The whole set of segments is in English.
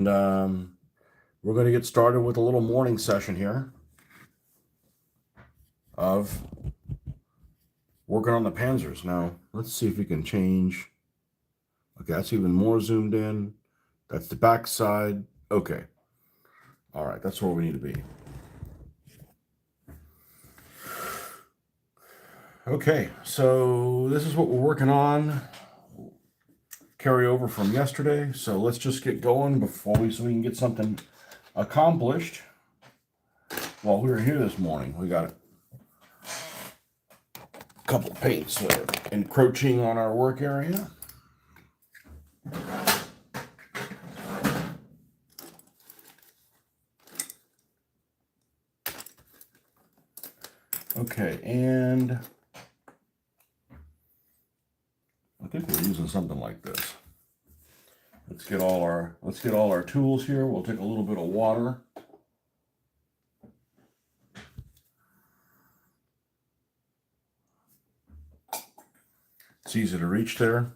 And we're going to get started with a little morning session here of working on the panzers. Now, let's see if we can change. Okay, that's even more zoomed in. That's the back side. Okay. All right, that's where we need to be. Okay, so this is what we're working on. Carry over from yesterday. So let's just get going so we can get something accomplished. While we were here this morning, we got a couple of paints that are encroaching on our work area. Okay, and I think we're using something like this. Let's get all our tools here. We'll take a little bit of water. It's easy to reach there.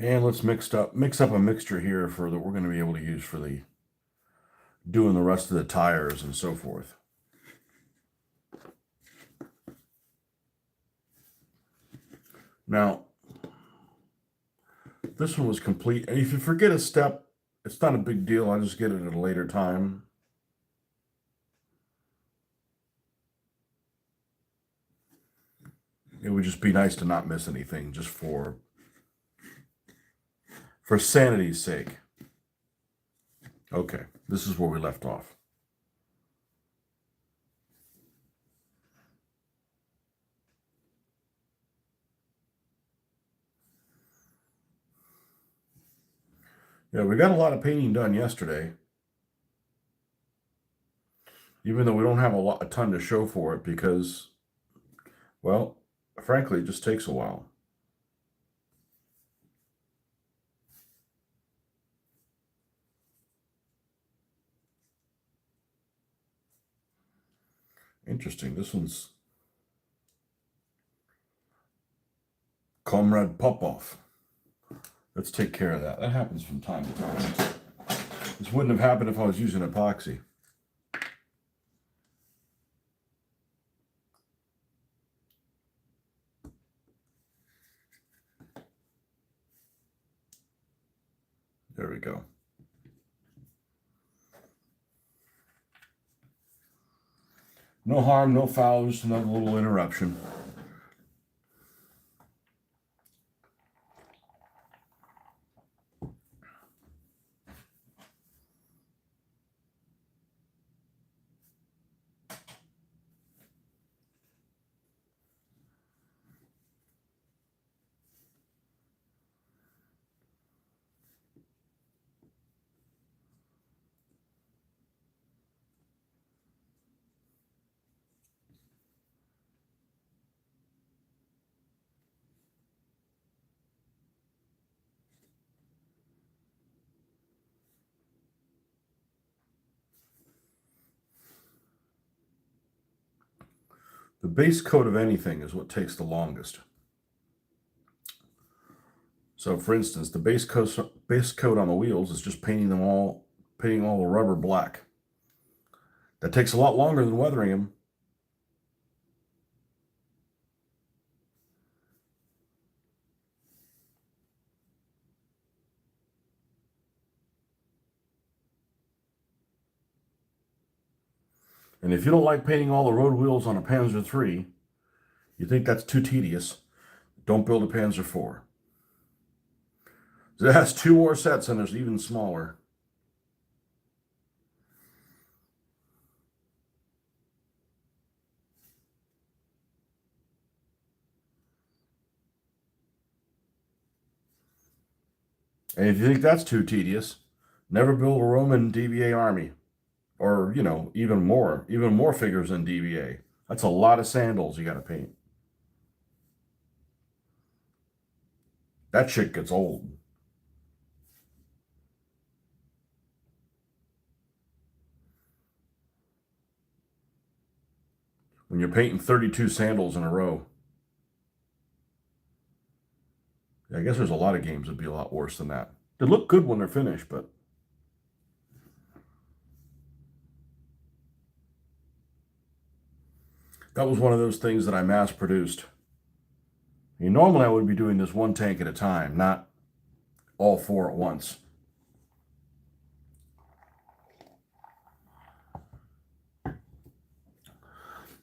And let's mix up a mixture here for that we're going to be able to use for the doing the rest of the tires and so forth. Now, this one was complete. And if you forget a step, it's not a big deal. I'll just get it at a later time. It would just be nice to not miss anything, just for sanity's sake. Okay, this is where we left off. Yeah, we got a lot of painting done yesterday, even though we don't have a ton to show for it because, well, frankly, it just takes a while. Interesting. This one's Comrade Popov. Let's take care of that. That happens from time to time. This wouldn't have happened if I was using epoxy. There we go. No harm, no foul, just another little interruption. The base coat of anything is what takes the longest. So, for instance, the base coat on the wheels is just painting all the rubber black. That takes a lot longer than weathering them. And if you don't like painting all the road wheels on a Panzer III, you think that's too tedious, don't build a Panzer IV. It has 2 more sets and there's even smaller. And if you think that's too tedious, never build a Roman DBA army. Or, even more figures than DBA. That's a lot of sandals you got to paint. That shit gets old. When you're painting 32 sandals in a row. I guess there's a lot of games that'd be a lot worse than that. They look good when they're finished, but that was one of those things that I mass produced. Normally I would be doing this one tank at a time, not all four at once.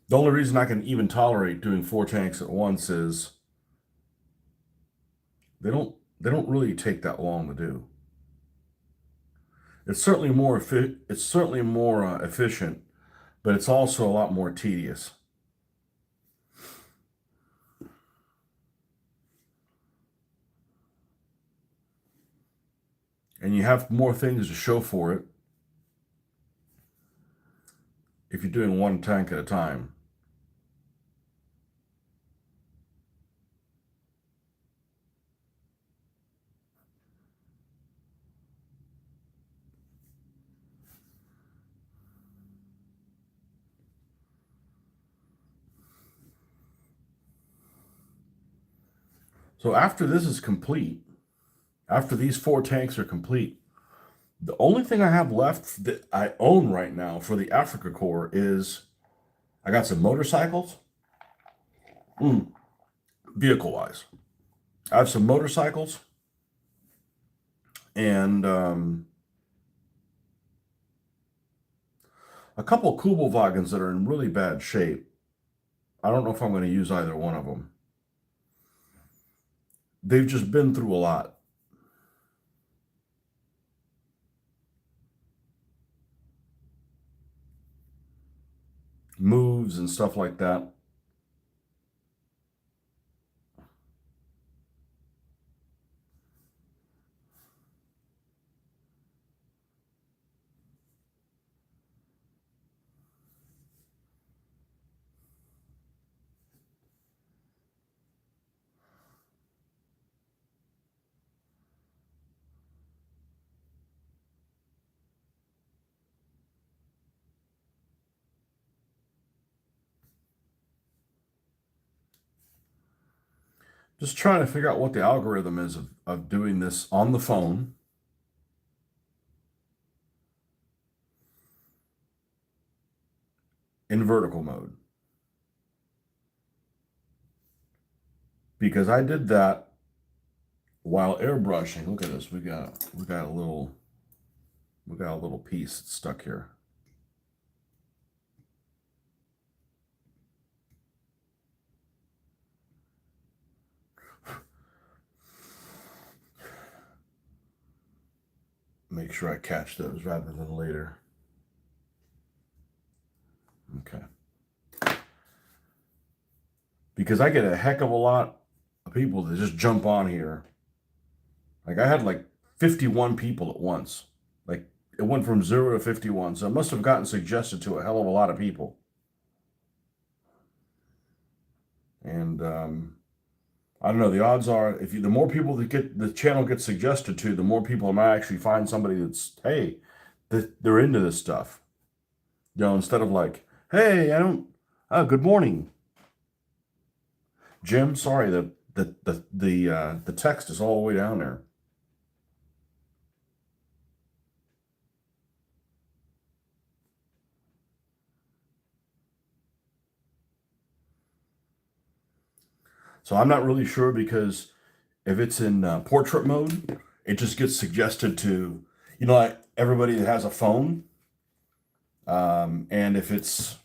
The only reason I can even tolerate doing 4 tanks at once is they don't really take that long to do. It's certainly more efficient, but it's also a lot more tedious. And you have more things to show for it if you're doing one tank at a time. So after this is complete, after these 4 tanks are complete, the only thing I have left that I own right now for the Africa Corps is I got some motorcycles, vehicle-wise. I have some motorcycles and a couple Kubelwagens that are in really bad shape. I don't know if I'm going to use either one of them. They've just been through a lot. Moves and stuff like that. Just trying to figure out what the algorithm is of doing this on the phone. In vertical mode. Because I did that while airbrushing. Look at this. We got a little piece stuck here. Make sure I catch those rather than later. Okay. Because I get a heck of a lot of people that just jump on here. Like I had like 51 people at once. Like it went from 0 to 51. So it must have gotten suggested to a hell of a lot of people. And I don't know. The odds are, the more people that get the channel gets suggested to, the more people might actually find somebody that's, hey, they're into this stuff. Instead of like, hey, good morning, Jim. Sorry, the text is all the way down there. So I'm not really sure because if it's in portrait mode, it just gets suggested to, like everybody that has a phone. And if it's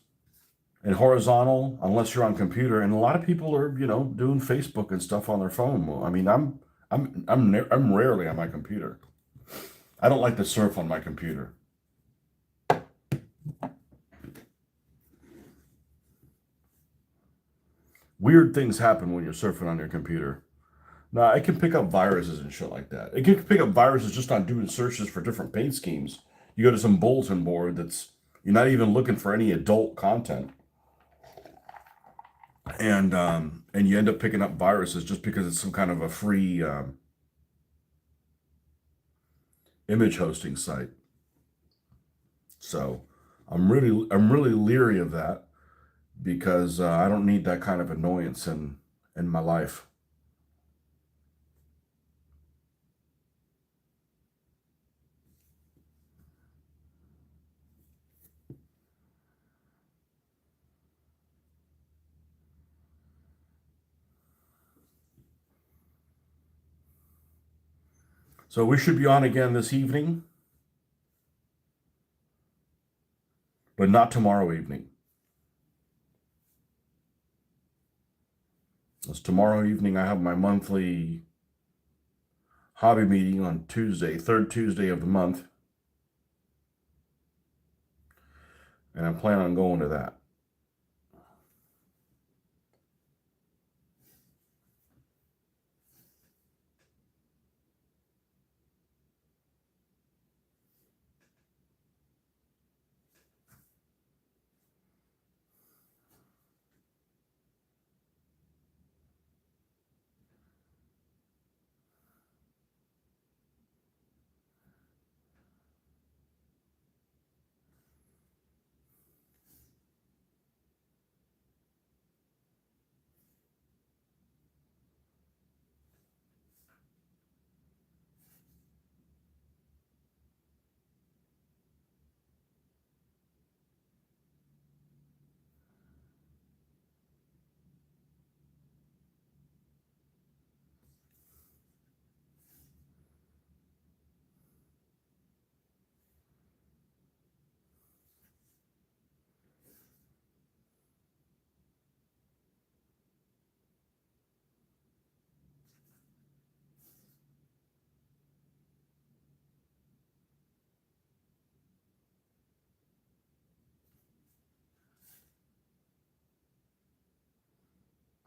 in horizontal, unless you're on computer, and a lot of people are, doing Facebook and stuff on their phone. Well, I mean, I'm rarely on my computer. I don't like to surf on my computer. Weird things happen when you're surfing on your computer. Now, it can pick up viruses and shit like that. It can pick up viruses just on doing searches for different paint schemes. You go to some bulletin board you're not even looking for any adult content. and you end up picking up viruses just because it's some kind of a free image hosting site. So I'm really leery of that because I don't need that kind of annoyance in my life. So we should be on again this evening, but not tomorrow evening. As tomorrow evening I have my monthly hobby meeting on Tuesday, third Tuesday of the month, and I plan on going to that.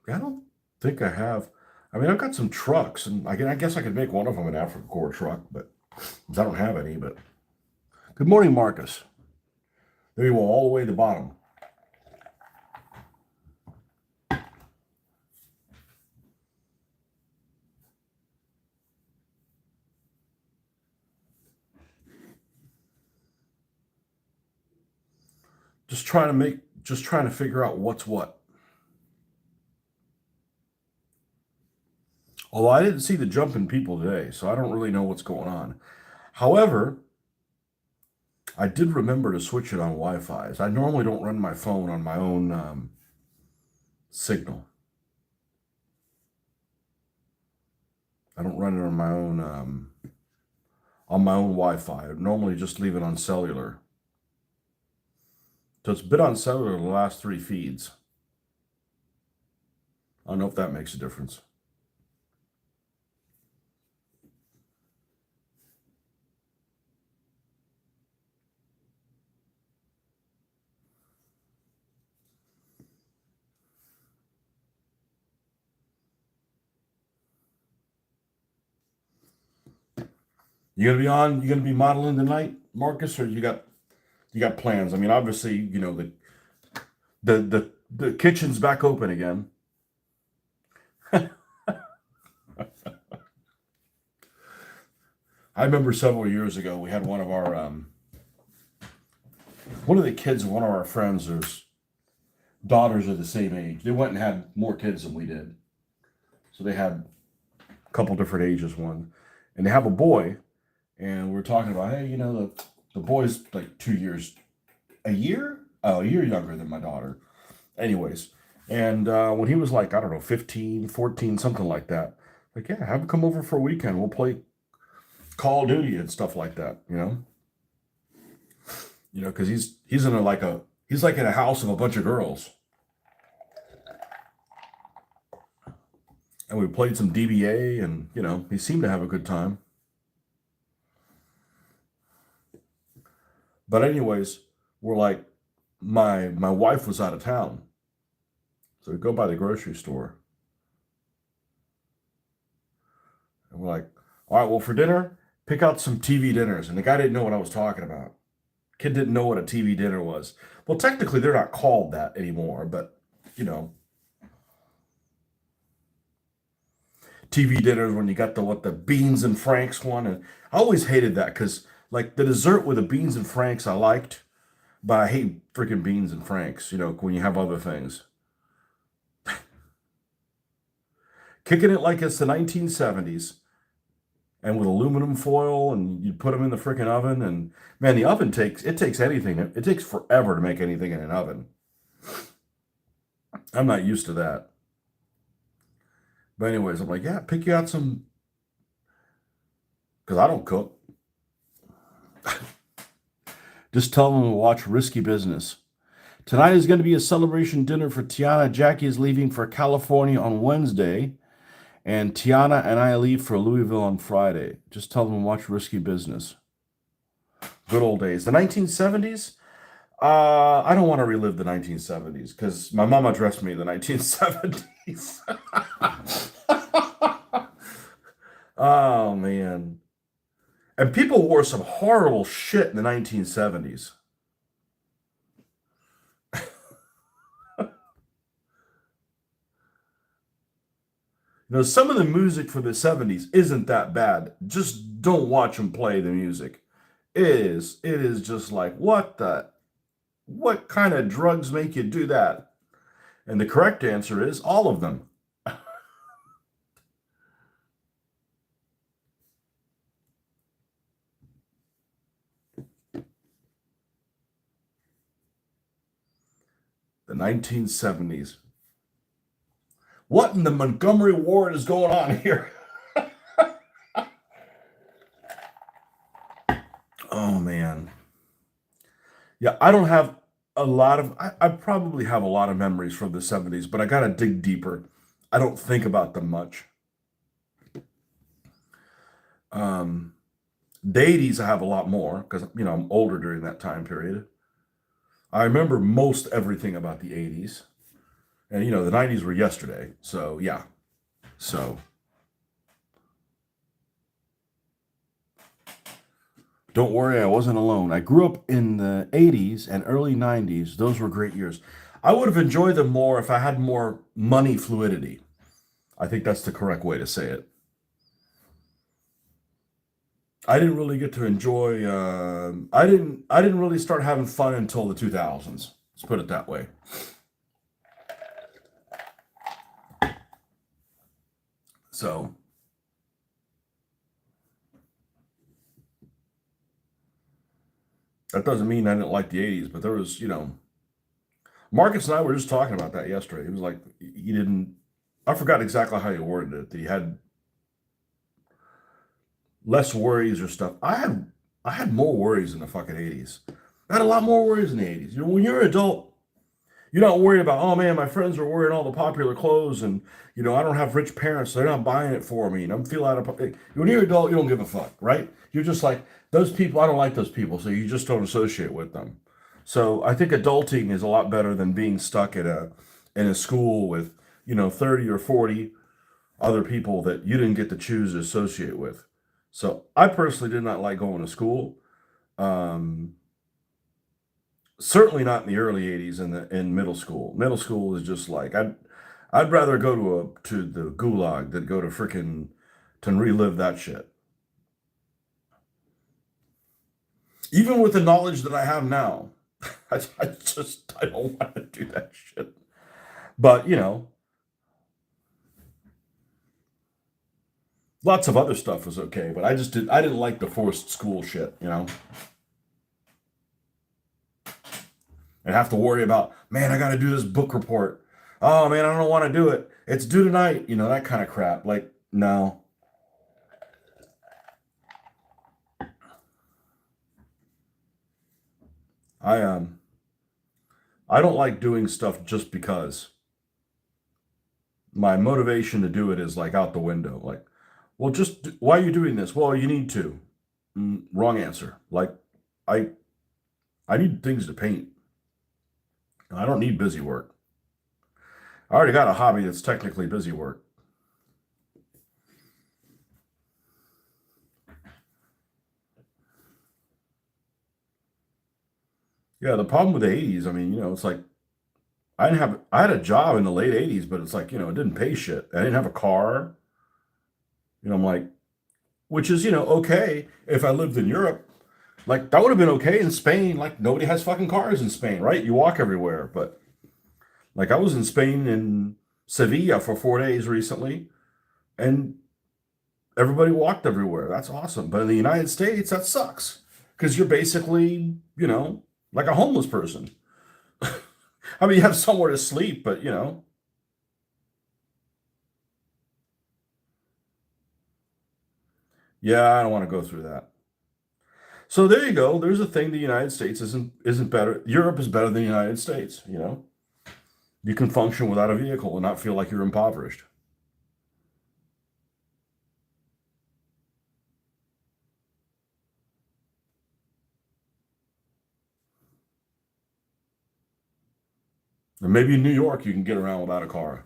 I don't think I have. I mean, I've got some trucks, and I guess I could make one of them an African core truck, but I don't have any. But good morning, Marcus. There you go, all the way to the bottom. Just trying to figure out what's what. Although I didn't see the jumping people today, so I don't really know what's going on. However, I did remember to switch it on Wi-Fi. I normally don't run my phone on my own signal. I don't run it on my own Wi-Fi. I normally just leave it on cellular. So it's been on cellular the last 3 feeds. I don't know if that makes a difference. You gonna be on? You gonna be modeling tonight, Marcus, or you got plans? I mean, obviously, the kitchen's back open again. I remember several years ago we had one of the kids of one of our friends. There's daughters are the same age. They went and had more kids than we did, so they had a couple different ages. One, and they have a boy, and we're talking about, hey, the boy's like 2 years, a year younger than my daughter. Anyways, and when he was like, I don't know, 15, 14, something like that, like, yeah, have him come over for a weekend. We'll play Call of Duty and stuff like that, because he's in he's like in a house of a bunch of girls, and we played some DBA, and he seemed to have a good time. But anyways, we're like, my wife was out of town, so we go by the grocery store, and we're like, all right, well, for dinner, pick out some TV dinners, and the guy didn't know what I was talking about. Kid didn't know what a TV dinner was. Well, technically, they're not called that anymore, but you know, TV dinners when you got the beans and franks one, and I always hated that because like the dessert with the beans and franks I liked, but I hate freaking beans and franks. When you have other things, kicking it like it's the 1970s, and with aluminum foil, and you put them in the freaking oven, and man, the oven takes anything. It takes forever to make anything in an oven. I'm not used to that. But anyways, I'm like, yeah, pick you out some, because I don't cook. Just tell them to watch Risky Business. Tonight is going to be a celebration dinner for Tiana. Jackie is leaving for California on Wednesday, and Tiana and I leave for Louisville on Friday. Just tell them to watch Risky Business. Good old days. The 1970s? I don't want to relive the 1970s because my mama dressed me in the 1970s. Oh, man. And people wore some horrible shit in the 1970s. Some of the music for the 70s isn't that bad. Just don't watch them play the music. It is just like, what kind of drugs make you do that? And the correct answer is all of them. The 1970s. What in the Montgomery Ward is going on here? Oh, man. Yeah, I don't have a lot of, I probably have a lot of memories from the 70s, but I got to dig deeper. I don't think about them much. The 80s, I have a lot more because, I'm older during that time period. I remember most everything about the 80s. And, the 90s were yesterday. So, yeah. So, don't worry, I wasn't alone. I grew up in the 80s and early 90s. Those were great years. I would have enjoyed them more if I had more money fluidity. I think that's the correct way to say it. I didn't really get to enjoy. I didn't really start having fun until the 2000s. Let's put it that way. So that doesn't mean I didn't like the 80s, but there was, Marcus and I were just talking about that yesterday. He was like, he didn't, I forgot exactly how he worded it, that he had less worries or stuff. I had more worries in the fucking 80s. I had a lot more worries in the 80s. When you're an adult, you're not worried about, oh man, my friends are wearing all the popular clothes, and I don't have rich parents, so they're not buying it for me, and I'm feeling out of. When you're an adult, you don't give a fuck, right? You're just like, those people, I don't like those people, so you just don't associate with them. So I think adulting is a lot better than being stuck in a school with 30 or 40 other people that you didn't get to choose to associate with. So I personally did not like going to school. Um, Certainly not in the early 80s in middle school. Middle school is just like I'd rather go to the gulag than go to freaking to relive that shit. Even with the knowledge that I have now, I don't want to do that shit. But lots of other stuff was okay. But I didn't like the forced school shit. And have to worry about, man, I got to do this book report. Oh man, I don't want to do it. It's due tonight. That kind of crap. Like, no. I I don't like doing stuff just because. My motivation to do it is like out the window. Like, well, why are you doing this? Well, you need to. Wrong answer. Like, I I need things to paint. I don't need busy work. I already got a hobby that's technically busy work. Yeah, the problem with the 80s, I mean, it's like I had a job in the late 80s, but it's like, it didn't pay shit. I didn't have a car. I'm like, which is, okay if I lived in Europe. Like, that would have been okay in Spain. Like, nobody has fucking cars in Spain, right? You walk everywhere. But, like, I was in Spain in Sevilla for 4 days recently, and everybody walked everywhere. That's awesome. But in the United States, that sucks because you're basically, like a homeless person. I mean, you have somewhere to sleep, but, yeah, I don't want to go through that. So there you go. There's a thing. The United States isn't better. Europe is better than the United States. You can function without a vehicle and not feel like you're impoverished. And maybe in New York you can get around without a car.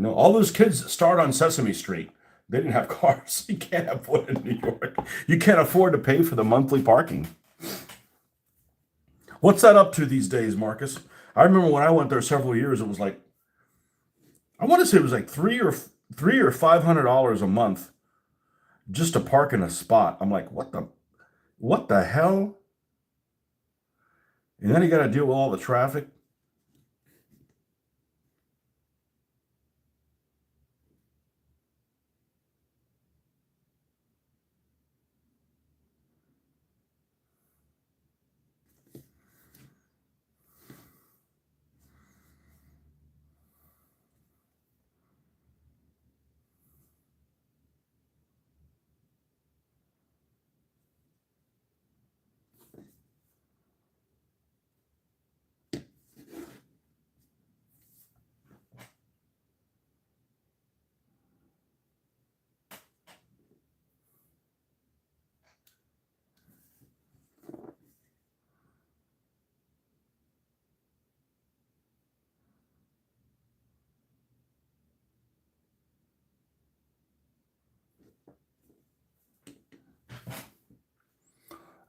All those kids that start on Sesame Street, they didn't have cars. You can't afford it in New York. You can't afford to pay for the monthly parking. What's that up to these days, Marcus? I remember when I went there several years, it was like, I want to say it was like three or $500 a month just to park in a spot. I'm like, what the hell? And then you got to deal with all the traffic.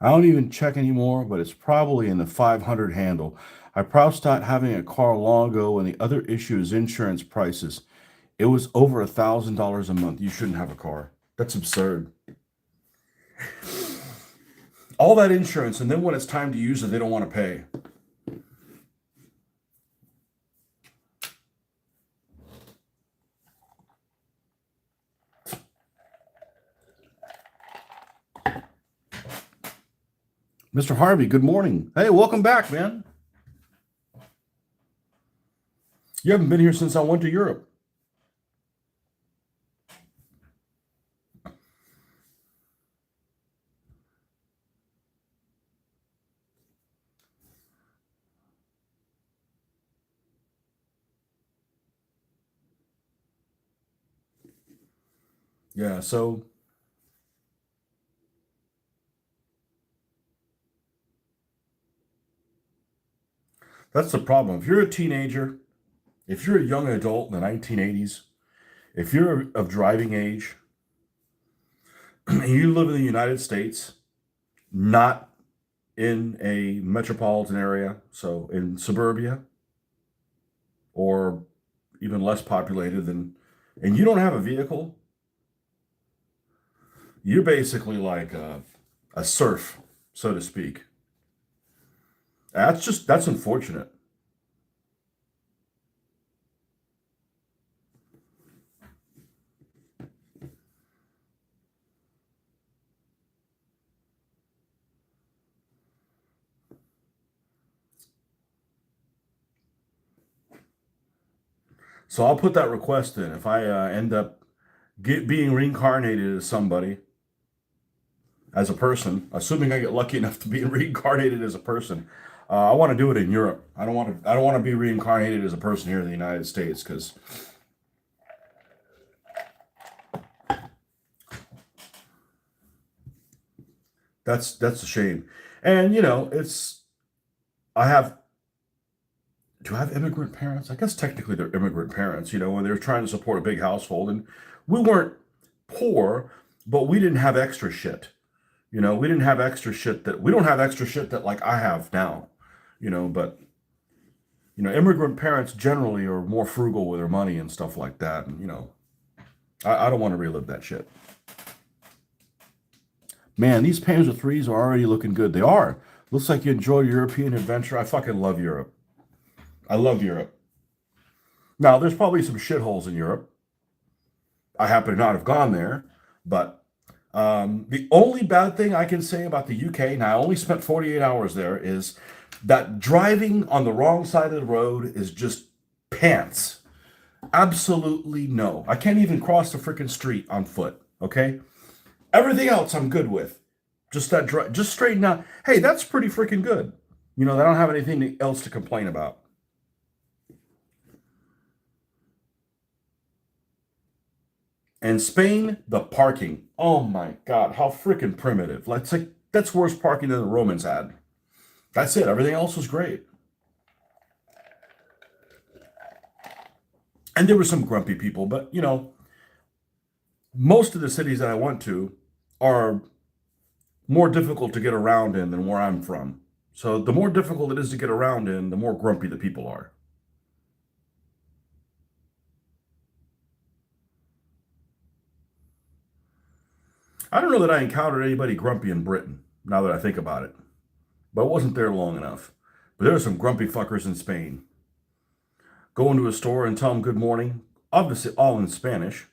I don't even check anymore, but it's probably in the 500 handle. I probably started having a car long ago, and the other issue is insurance prices. It was over $1,000 a month. You shouldn't have a car. That's absurd. All that insurance, and then when it's time to use it, they don't want to pay. Mr. Harvey, good morning. Hey, welcome back, man. You haven't been here since I went to Europe. Yeah, so that's the problem. If you're a teenager, if you're a young adult in the 1980s, if you're of driving age, and you live in the United States, not in a metropolitan area, so in suburbia or even less populated than, and you don't have a vehicle, you're basically like a serf, so to speak. That's unfortunate. So I'll put that request in. If I end up being reincarnated as somebody, as a person, assuming I get lucky enough to be reincarnated as a person, I want to do it in Europe. I don't want to. I don't want to be reincarnated as a person here in the United States because that's a shame. And it's I have do I have immigrant parents? I guess technically they're immigrant parents. When they're trying to support a big household, and we weren't poor, but we didn't have extra shit. We didn't have extra shit that we don't have extra shit that like I have now. But immigrant parents generally are more frugal with their money and stuff like that. And I don't want to relive that shit. Man, these Panzer threes are already looking good. They are. Looks like you enjoyed your European adventure. I fucking love Europe. I love Europe. Now, there's probably some shitholes in Europe. I happen to not have gone there, but the only bad thing I can say about the UK, and I only spent 48 hours there, is that driving on the wrong side of the road is just pants. Absolutely no. I can't even cross the freaking street on foot. Okay, everything else I'm good with. Just that, just straighten out. Hey, that's pretty freaking good. You know, I don't have anything else to complain about. And Spain, the parking. Oh my God, how freaking primitive. That's worse parking than the Romans had. That's it. Everything else was great. And there were some grumpy people, but you know, most of the cities that I went to are more difficult to get around in than where I'm from. So the more difficult it is to get around in, the more grumpy the people are. I don't know that I encountered anybody grumpy in Britain, now that I think about it. But I wasn't there long enough. But there are some grumpy fuckers in Spain. Go into a store and tell them good morning, obviously all in Spanish.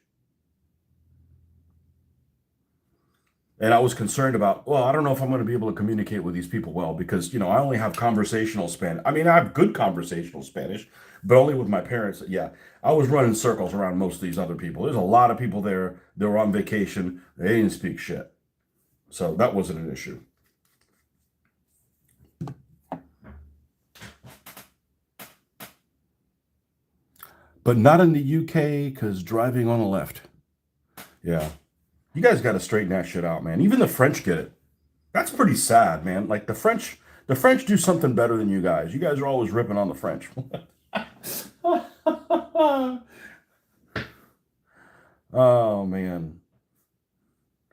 And I was concerned about, well, I don't know if I'm going to be able to communicate with these people well because, you know, I only have conversational Spanish. I mean, I have good conversational Spanish, but only with my parents. Yeah, I was running circles around most of these other people. There's a lot of people there. They were on vacation. They didn't speak shit. So that wasn't an issue. But not in the UK because driving on the left. Yeah. You guys got to straighten that shit out, man. Even the French get it. That's pretty sad, man. Like the French do something better than you guys. You guys are always ripping on the French. Oh man.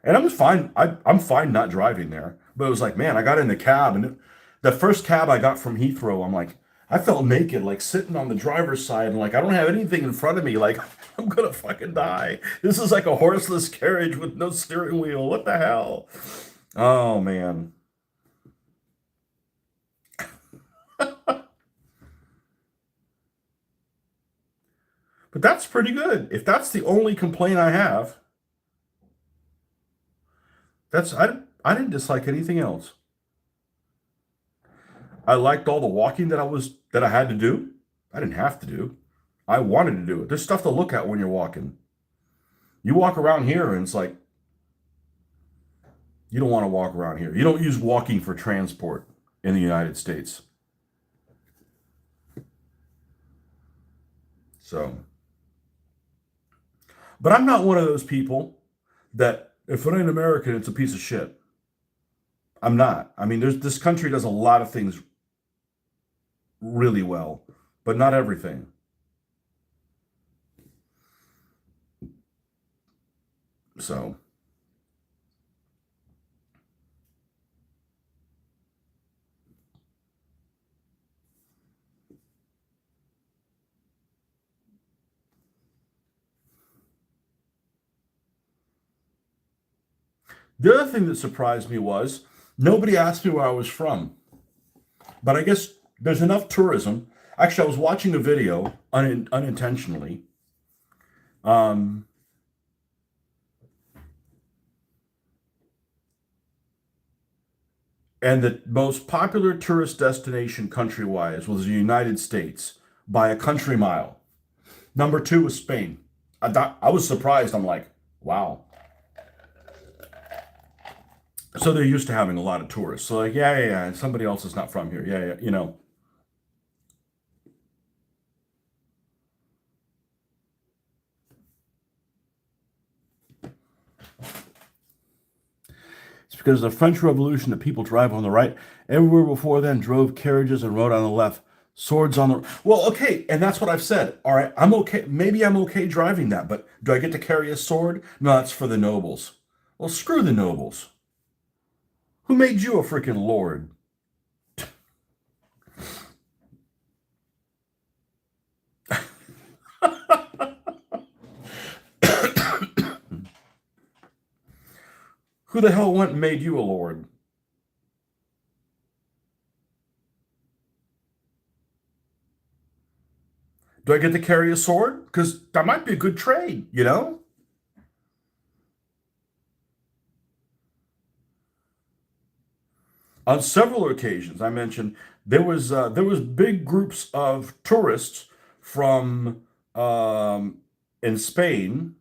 And I'm fine. I'm fine not driving there. But it was like, man, I got in the cab, and the first cab I got from Heathrow, I'm like, I felt naked, like sitting on the driver's side, and like I don't have anything in front of me. Like I'm gonna fucking die. This is like a horseless carriage with no steering wheel. What the hell? Oh man. But that's pretty good. If that's the only complaint I have, I didn't dislike anything else. I liked all the walking that I had to do. I didn't have to do. I wanted to do it. There's stuff to look at when you're walking. You walk around here and it's like you don't want to walk around here. You don't use walking for transport in the United States. So, but I'm not one of those people that if it ain't American, it's a piece of shit. I'm not. I mean, this country does a lot of things really well, but not everything. So, the other thing that surprised me was nobody asked me where I was from. But I guess there's enough tourism. Actually, I was watching a video unintentionally. Um, and the most popular tourist destination country wise was the United States by a country mile. Number two was Spain. I was surprised. I'm like, wow. So they're used to having a lot of tourists. So like, yeah, yeah, yeah. Somebody else is not from here. Yeah, yeah. You know, it's because of the French Revolution that people drive on the right. Everywhere before then drove carriages and rode on the left. Swords on the well, okay, and that's what I've said. All right, I'm okay. Maybe I'm okay driving that, but do I get to carry a sword? No, it's for the nobles. Well, screw the nobles. Who made you a freaking lord? Who the hell went and made you a lord? Do I get to carry a sword? Because that might be a good trade, you know? On several occasions, I mentioned there was big groups of tourists from in Spain,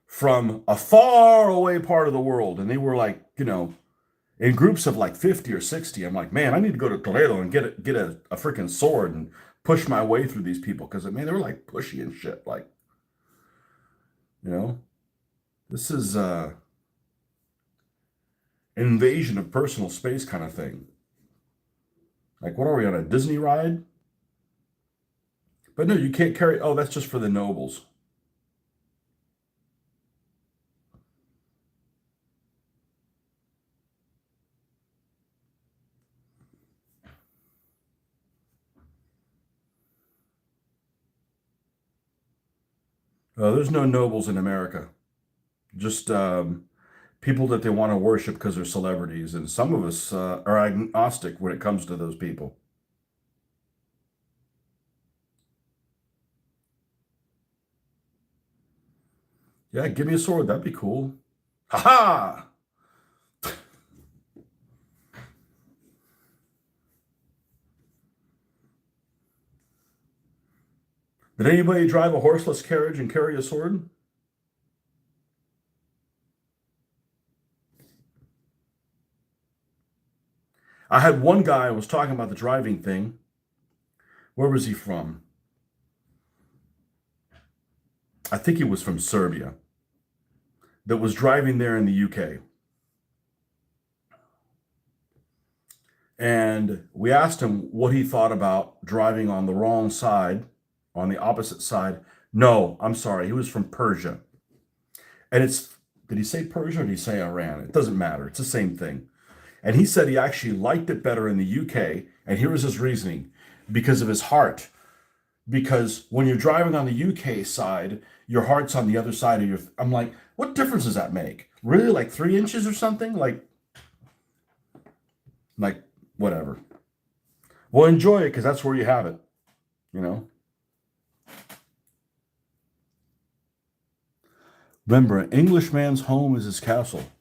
from a far away part of the world, and they were like, in groups of like 50 or 60. I'm like, man, I need to go to Toledo and get a freaking sword and push my way through these people because man, they were like pushy and shit. Like, you know, this is an invasion of personal space kind of thing. Like, what are we on a Disney ride? But no, you can't carry. Oh, that's just for the nobles. There's no nobles in America. Just people that they want to worship because they're celebrities, and some of us are agnostic when it comes to those people. Yeah, give me a sword. That'd be cool. Ha ha! Did anybody drive a horseless carriage and carry a sword? I had one guy who was talking about the driving thing. Where was he from? I think he was from Serbia, that was driving there in the UK. And we asked him what he thought about driving on the wrong side, on the opposite side. No, I'm sorry. He was from Persia. And did he say Persia or did he say Iran? It doesn't matter. It's the same thing. And he said he actually liked it better in the UK. And here was his reasoning: because of his heart. Because when you're driving on the UK side, your heart's on the other side of your. I'm like, what difference does that make? Really, like 3 inches or something? Like whatever. Well, enjoy it because that's where you have it. You know. Remember, an Englishman's home is his castle.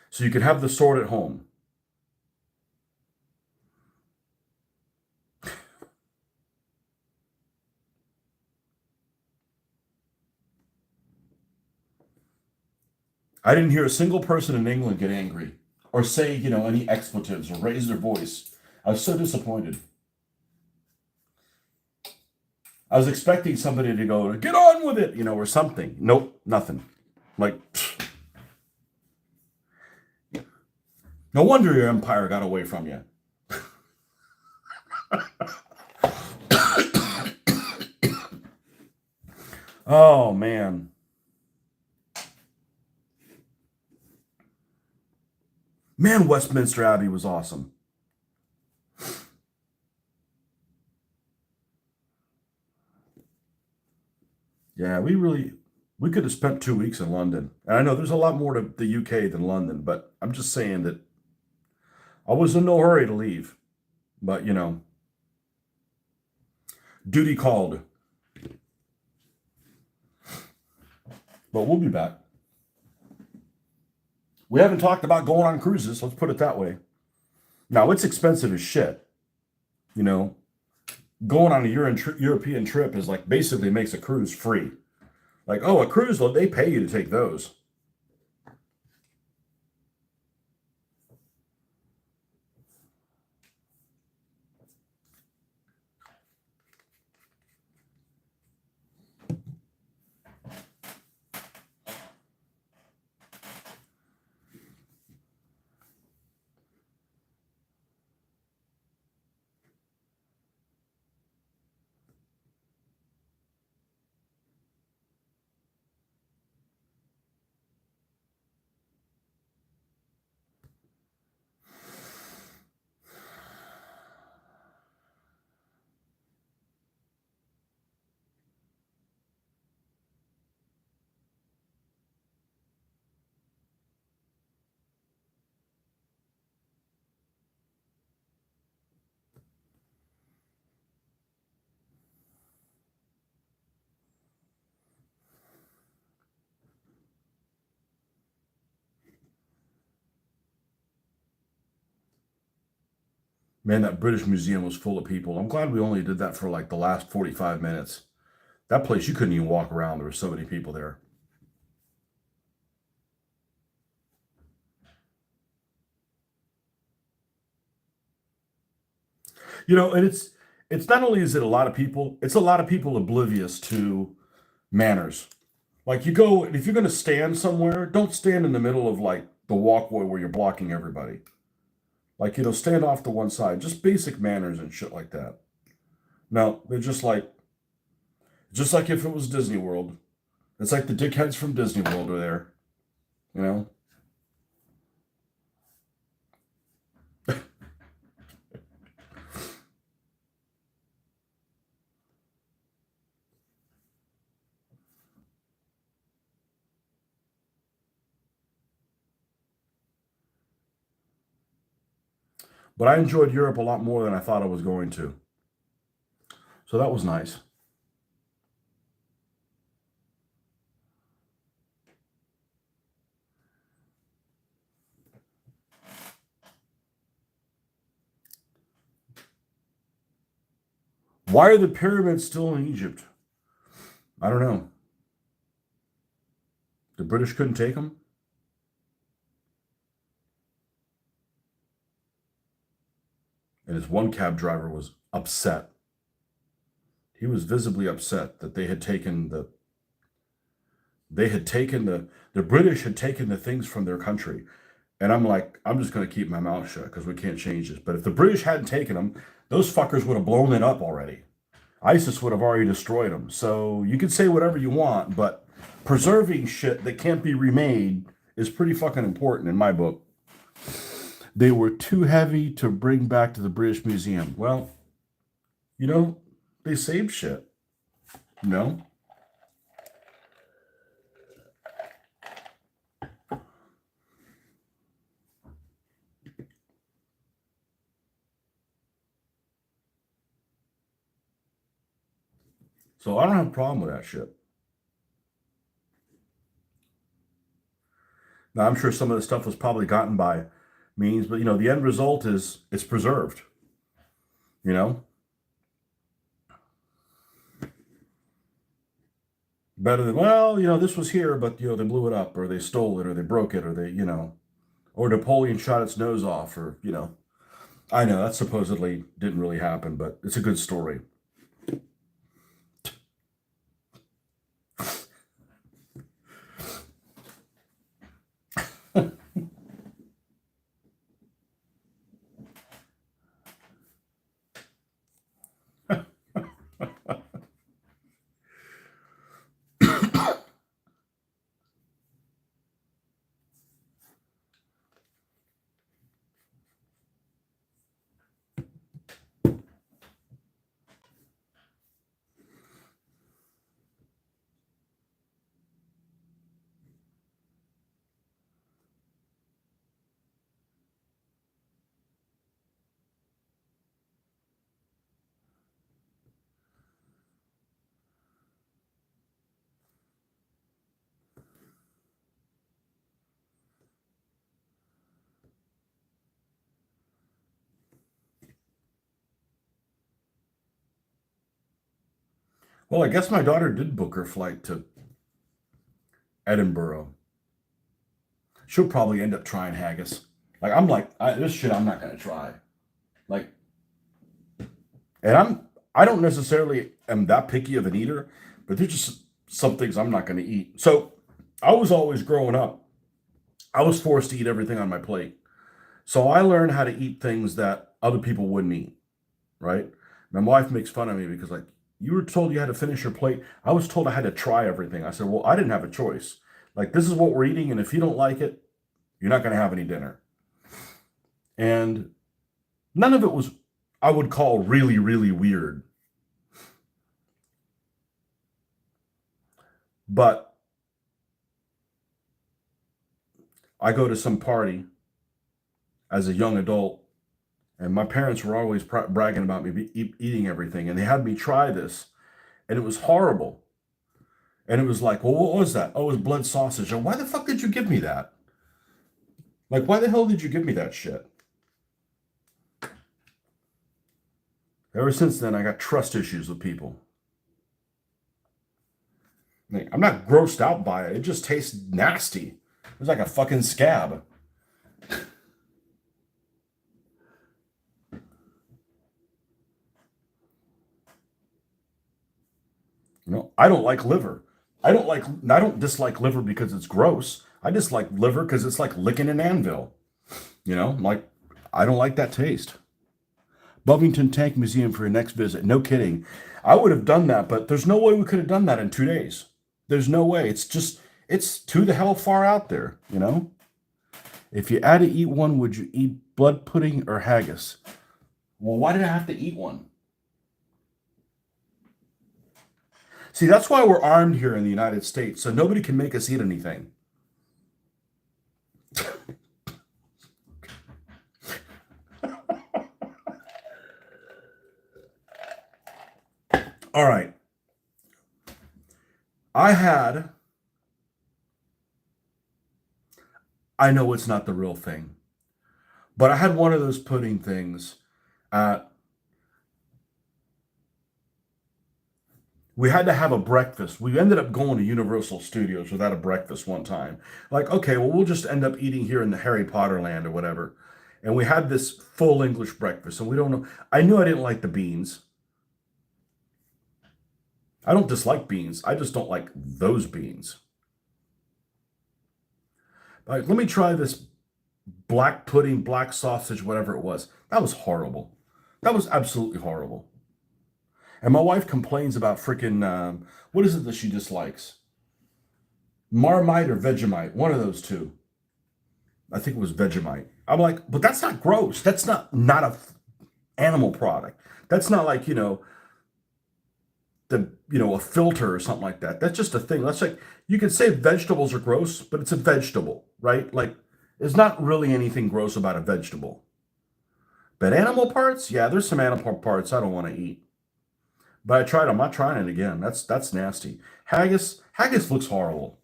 So you can have the sword at home. I didn't hear a single person in England get angry or say, any expletives or raise their voice. I was so disappointed. I was expecting somebody to go, get on with it, or something. Nope, nothing. Like, no wonder your empire got away from you. Oh, man. Man, Westminster Abbey was awesome. Yeah, we could have spent 2 weeks in London. And I know there's a lot more to the UK than London, but I'm just saying that I was in no hurry to leave. But, duty called. But we'll be back. We haven't talked about going on cruises, let's put it that way. Now, it's expensive as shit. You know, going on a European trip is like basically makes a cruise free. Like, oh, a cruise, they pay you to take those. Man, that British Museum was full of people. I'm glad we only did that for like the last 45 minutes. That place, you couldn't even walk around. There were so many people there. And it's not only is it a lot of people, it's a lot of people oblivious to manners. Like you go, if you're going to stand somewhere, don't stand in the middle of like the walkway where you're blocking everybody. Like, stand off to one side. Just basic manners and shit like that. No, they're just like if it was Disney World. It's like the dickheads from Disney World are there, you know? But I enjoyed Europe a lot more than I thought I was going to. So that was nice. Why are the pyramids still in Egypt? I don't know. The British couldn't take them? And his one cab driver was upset. He was visibly upset that the British had taken the things from their country. And I'm like, I'm just going to keep my mouth shut because we can't change this. But if the British hadn't taken them, those fuckers would have blown it up already. ISIS would have already destroyed them. So you can say whatever you want, but preserving shit that can't be remade is pretty fucking important in my book. They were too heavy to bring back to the British Museum. Well, they saved shit. No. So I don't have a problem with that shit. Now I'm sure some of the stuff was probably gotten by means, but the end result is it's preserved. You know, better than this was here, but they blew it up, or they stole it, or they broke it, or or Napoleon shot its nose off, or I know that supposedly didn't really happen, but it's a good story. Well, I guess my daughter did book her flight to Edinburgh. She'll probably end up trying haggis. Like I'm like this shit. I'm not gonna try. Like, and I don't necessarily am that picky of an eater, but there's just some things I'm not gonna eat. So I was always growing up. I was forced to eat everything on my plate. So I learned how to eat things that other people wouldn't eat. Right? My wife makes fun of me because like you were told you had to finish your plate. I was told I had to try everything. I said, well, I didn't have a choice. Like this is what we're eating, and if you don't like it, you're not going to have any dinner. And none of it was, I would call really, really weird. But I go to some party as a young adult, and my parents were always bragging about me eating everything, and they had me try this, and it was horrible. And it was like, well, what was that? Oh, it was blood sausage. And why the fuck did you give me that? Like, why the hell did you give me that shit? Ever since then, I got trust issues with people. I'm not grossed out by it. It just tastes nasty. It's like a fucking scab. I don't like liver. I don't dislike liver because it's gross. I dislike liver because it's like licking an anvil. Like I don't like that taste. Bovington Tank Museum for your next visit. No kidding. I would have done that, but there's no way we could have done that in 2 days. There's no way. It's too the hell far out there, If you had to eat one, would you eat blood pudding or haggis? Well, why did I have to eat one? See, that's why we're armed here in the United States, so nobody can make us eat anything. All right. I know it's not the real thing, but I had one of those pudding things at we had to have a breakfast. We ended up going to Universal Studios without a breakfast one time. Like, okay, well, we'll just end up eating here in the Harry Potter land or whatever. And we had this full English breakfast, and we don't know. I knew I didn't like the beans. I don't dislike beans. I just don't like those beans. All right, let me try this black pudding, black sausage, whatever it was. That was horrible. That was absolutely horrible. And my wife complains about freaking, what is it that she dislikes? Marmite or Vegemite, one of those two. I think it was Vegemite. I'm like, but that's not gross. That's not a animal product. That's not like, a filter or something like that. That's just a thing. That's like, you could say vegetables are gross, but it's a vegetable, right? Like, there's not really anything gross about a vegetable. But animal parts, yeah, there's some animal parts I don't want to eat. But I tried. I'm not trying it again. That's nasty. Haggis looks horrible.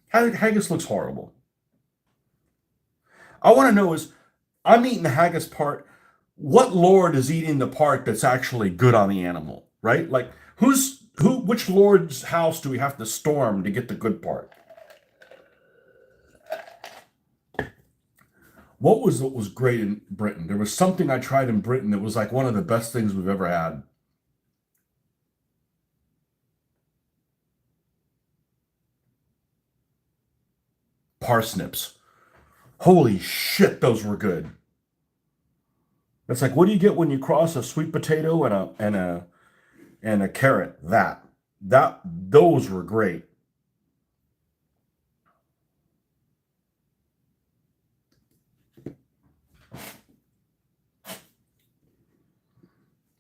Haggis looks horrible. I want to know is, I'm eating the haggis part. What lord is eating the part that's actually good on the animal, right? Like which lord's house do we have to storm to get the good part? What was great in Britain? There was something I tried in Britain that was like one of the best things we've ever had. Parsnips. Holy shit, those were good. That's like, what do you get when you cross a sweet potato and a carrot? Those were great.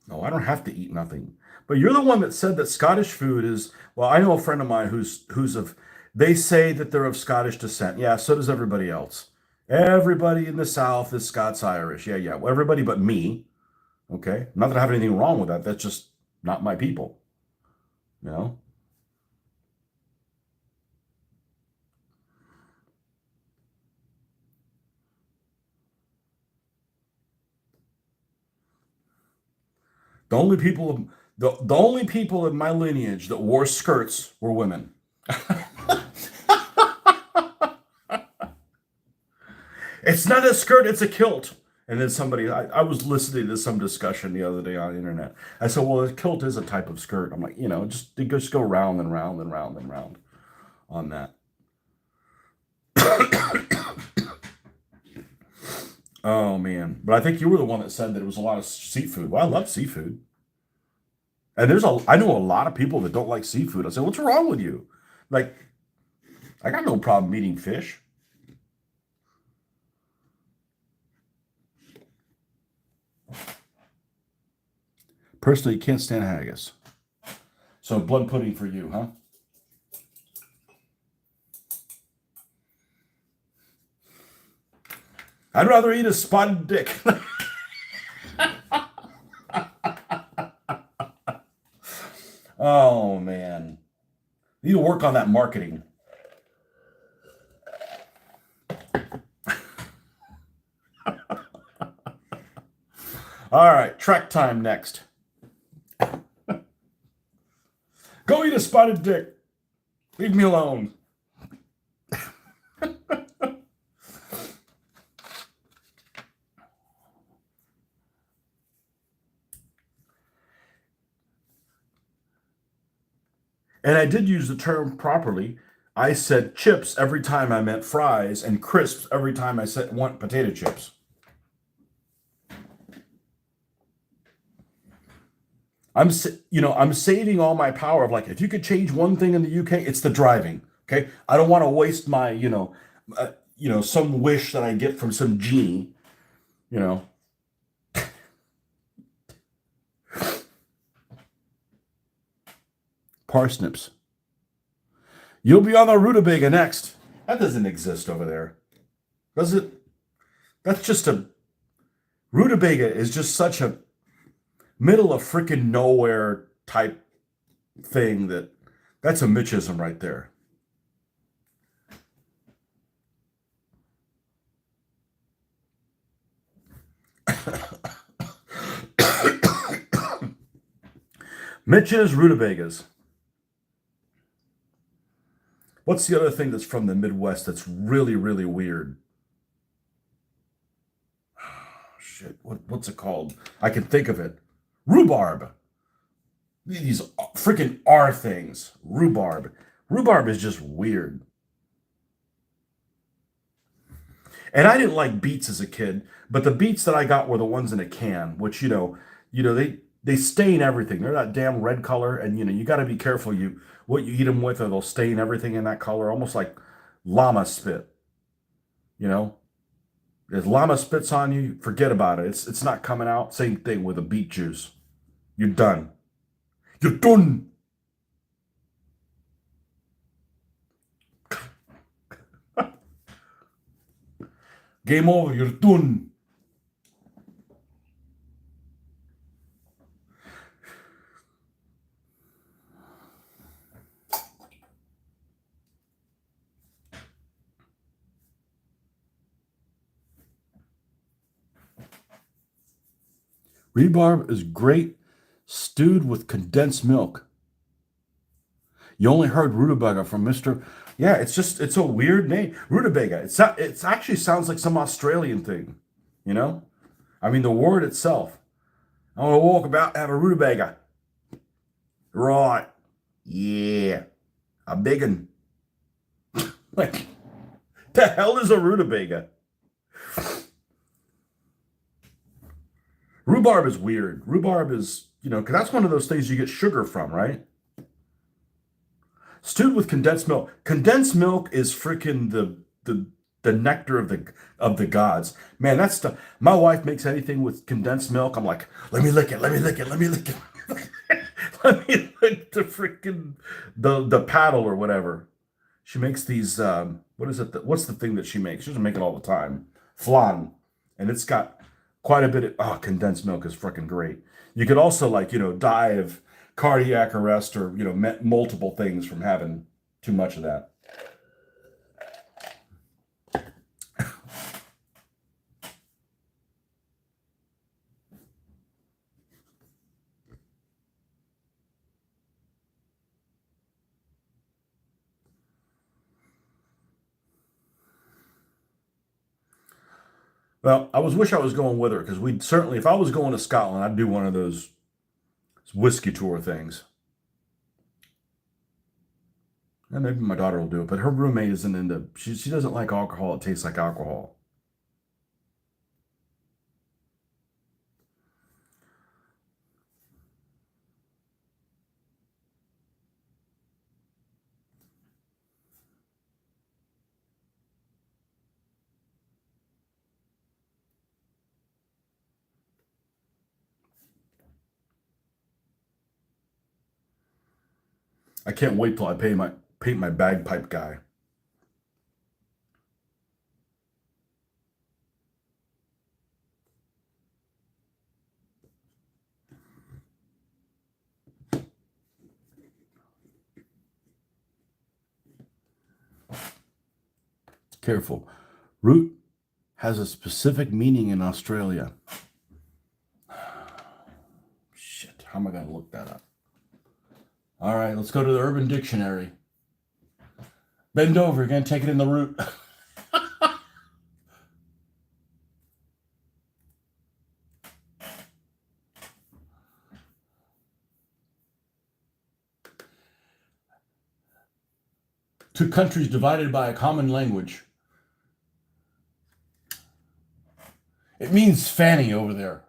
No, I don't have to eat nothing. But you're the one that said that Scottish food is, well, I know a friend of mine who's of, they say that they're of Scottish descent. Yeah, so does everybody else. Everybody in the South is Scots-Irish. Yeah, yeah. Well, everybody but me. Okay. Not that I have anything wrong with that. That's just not my people. You know? The only people in my lineage that wore skirts were women. It's not a skirt, it's a kilt. And then I was listening to some discussion the other day on the internet. I said, well, a kilt is a type of skirt. I'm like, just go round and round and round and round on that. Oh, man. But I think you were the one that said that it was a lot of seafood. Well, I love seafood. And I know a lot of people that don't like seafood. I said, what's wrong with you? Like, I got no problem eating fish. Personally, you can't stand haggis. So blood pudding for you, huh? I'd rather eat a spotted dick. Oh, man. You need to work on that marketing. All right, track time next. Go eat a spotted dick. Leave me alone. And I did use the term properly. I said chips every time I meant fries, and crisps every time I said want potato chips. I'm saving all my power of like, if you could change one thing in the UK, it's the driving. Okay, I don't want to waste my some wish that I get from some genie. You know, parsnips. You'll be on the rutabaga next. That doesn't exist over there, does it? That's just a rutabaga is just such a middle of freaking nowhere type thing that's a Mitchism right there. Mitch's rutabagas. What's the other thing that's from the Midwest that's really, really weird? Shit, what's it called? I can think of it. Rhubarb. These freaking R things. Rhubarb. Rhubarb is just weird. And I didn't like beets as a kid, but the beets that I got were the ones in a can, which they stain everything. They're that damn red color, and you got to be careful what you eat them with, or they'll stain everything in that color, almost like llama spit. You know, if llama spits on you, forget about it. It's not coming out. Same thing with a beet juice. You're done. You're done. Game over. You're done. Rhubarb is great stewed with condensed milk. You only heard rutabaga from Mr. Yeah, it's a weird name. Rutabaga. It actually sounds like some Australian thing, you know? I mean the word itself. I want to walk about, have a rutabaga. Right. Yeah. A big one. Like, the hell is a rutabaga? Rhubarb is weird. Rhubarb is, because that's one of those things you get sugar from, right? Stewed with condensed milk. Condensed milk is freaking the nectar of the gods. Man, that's the my wife makes anything with condensed milk. I'm like, let me lick it, let me lick it, let me lick it. Let me lick the freaking the paddle or whatever. She makes these what is it? What's the thing that she makes? She doesn't make it all the time. Flan. And it's got quite a bit of condensed milk is freaking great. You could also die of cardiac arrest or multiple things from having too much of that. Well, wish I was going with her because we'd certainly, if I was going to Scotland, I'd do one of those whiskey tour things. And maybe my daughter will do it, but her roommate isn't into. She doesn't like alcohol. It tastes like alcohol. I can't wait till I paint my bagpipe guy. Careful. Root has a specific meaning in Australia. Shit, how am I going to look that up? All right, let's go to the Urban Dictionary. Bend over, you're going to take it in the root. Two countries divided by a common language. It means fanny over there.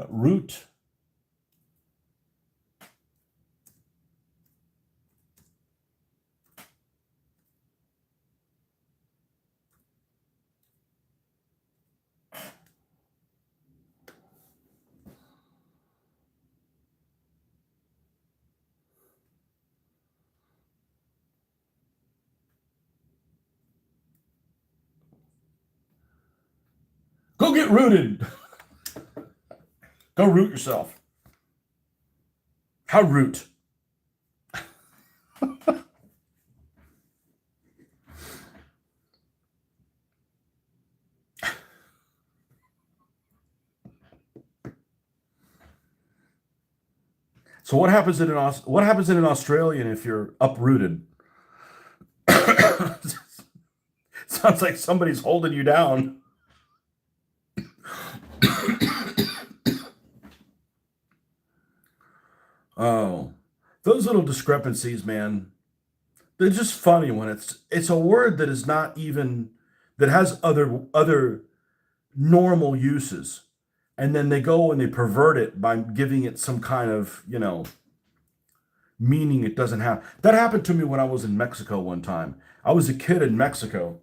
Root. Go get rooted. Go root yourself. How root? So what happens in an Australian if you're uprooted? Sounds like somebody's holding you down. Oh, those little discrepancies, man. They're just funny when it's a word that is not even that has other normal uses, and then they go and they pervert it by giving it some kind of meaning it doesn't have. That happened to me when I was in Mexico one time. I was a kid in Mexico,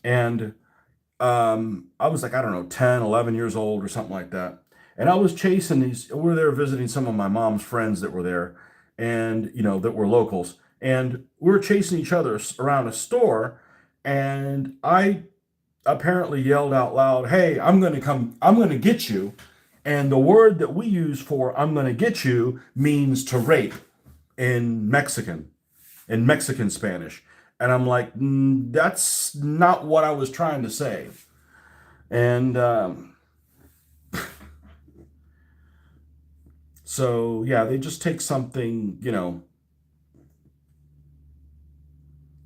and I was like, I don't know, 10, 11 years old or something like that. And I was chasing these, we were there visiting some of my mom's friends that were there and, that were locals. And we were chasing each other around a store. And I apparently yelled out loud, "Hey, I'm going to get you." And the word that we use for "I'm going to get you" means to rape in Mexican Spanish. And I'm like, that's not what I was trying to say. And so, yeah, they just take something,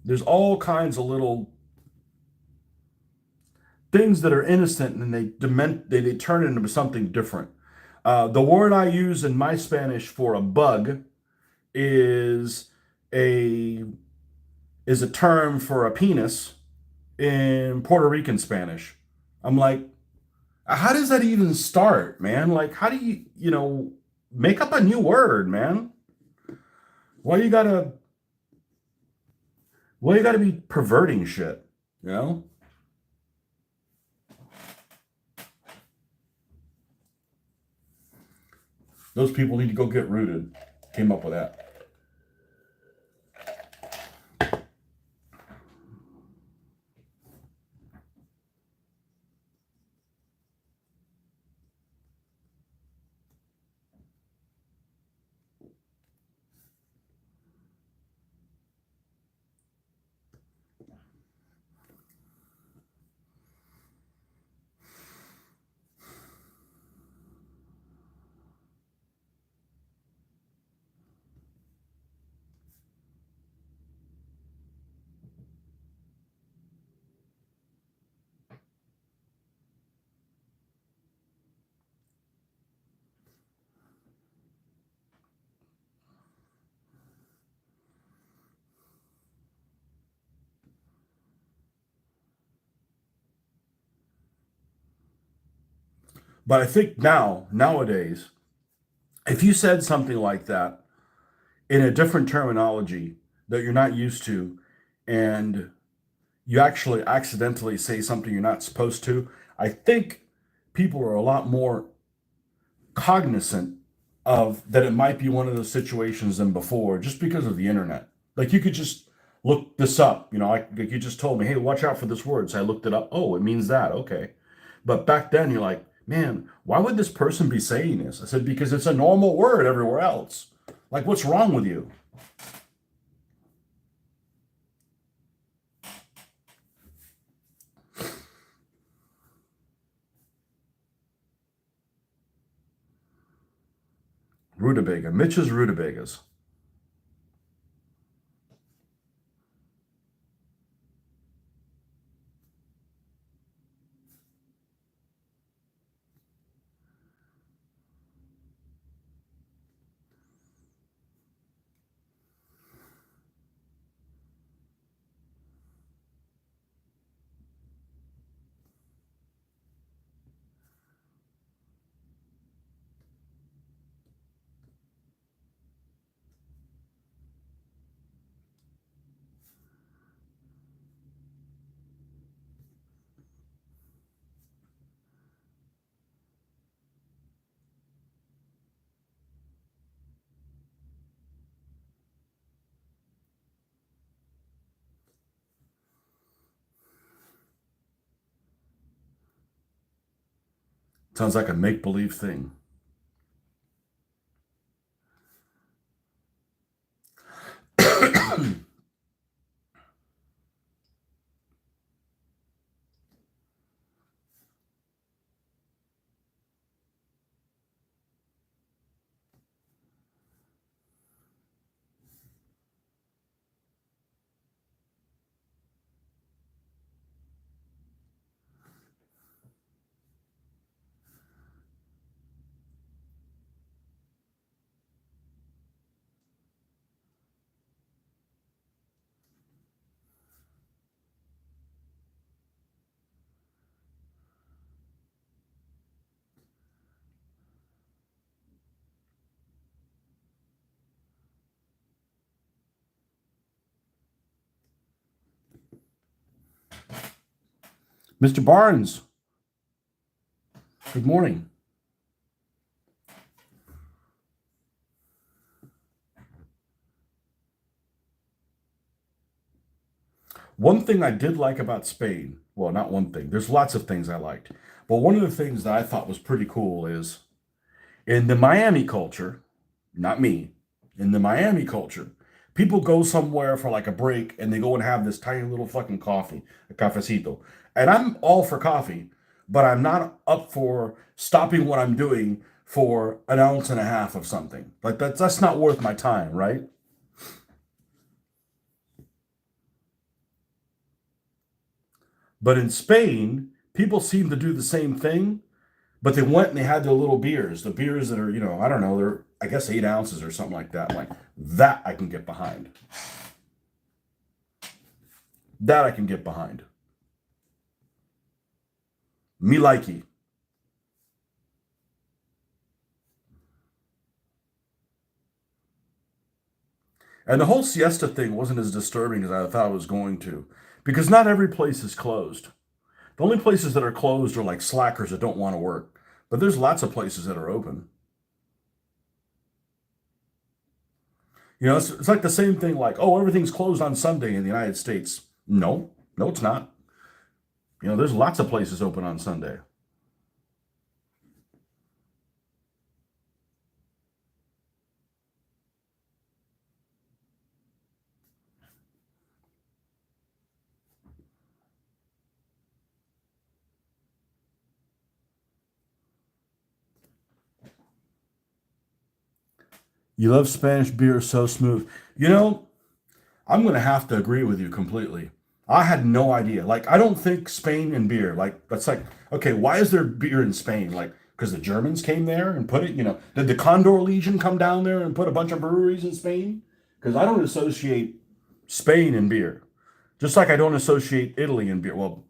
there's all kinds of little things that are innocent and they turn it into something different. The word I use in my Spanish for a bug is a is a term for a penis in Puerto Rican Spanish. I'm like, how does that even start, man? Like, how do you make up a new word, man? Why you gotta, why you gotta be perverting shit, you know? Those people need to go get rooted. Came up with that. But I think nowadays, if you said something like that in a different terminology that you're not used to, and you actually accidentally say something you're not supposed to, I think people are a lot more cognizant of that it might be one of those situations than before, just because of the internet. Like you could just look this up, like you just told me, hey, watch out for this word. So I looked it up. Oh, it means that. Okay. But back then you're like, man, why would this person be saying this? I said, because it's a normal word everywhere else. Like, what's wrong with you? Rutabaga. Mitch's rutabagas. Sounds like a make-believe thing. Mr. Barnes, good morning. One thing I did like about Spain, well, not one thing, there's lots of things I liked, but one of the things that I thought was pretty cool is in the Miami culture, not me, in the Miami culture, people go somewhere for like a break and they go and have this tiny little fucking coffee, a cafecito. And I'm all for coffee, but I'm not up for stopping what I'm doing for an ounce and a half of something. Like that's not worth my time, right? But in Spain, people seem to do the same thing, but they went and they had their little beers, the beers that are, I don't know, they're, I guess, 8 ounces or something like that. Like that I can get behind. That I can get behind. Me likey. And the whole siesta thing wasn't as disturbing as I thought it was going to, because not every place is closed. The only places that are closed are like slackers that don't want to work. But there's lots of places that are open. It's like the same thing like, oh, everything's closed on Sunday in the United States. No, no, it's not. There's lots of places open on Sunday. You love Spanish beer so smooth. You know, I'm going to have to agree with you completely. I had no idea. Like, I don't think Spain and beer, like, that's like, okay, why is there beer in Spain? Like, because the Germans came there and put it, did the Condor Legion come down there and put a bunch of breweries in Spain? Because I don't associate Spain and beer. Just like I don't associate Italy and beer. Well,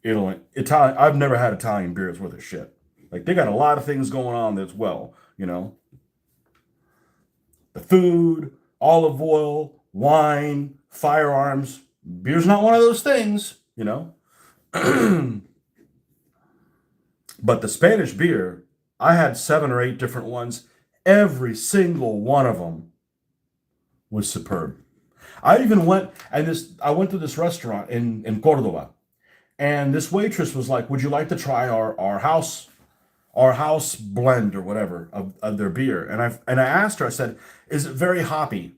Italian, I've never had Italian beer. It's worth a shit. Like, they got a lot of things going on that's the food, olive oil, wine, firearms. Beer's not one of those things. But the Spanish beer, I had 7 or 8 different ones. Every single one of them was superb. I went to this restaurant in Cordoba, and this waitress was like, "Would you like to try our house blend or whatever of their beer?" And I asked her, I said, "Is it very hoppy?"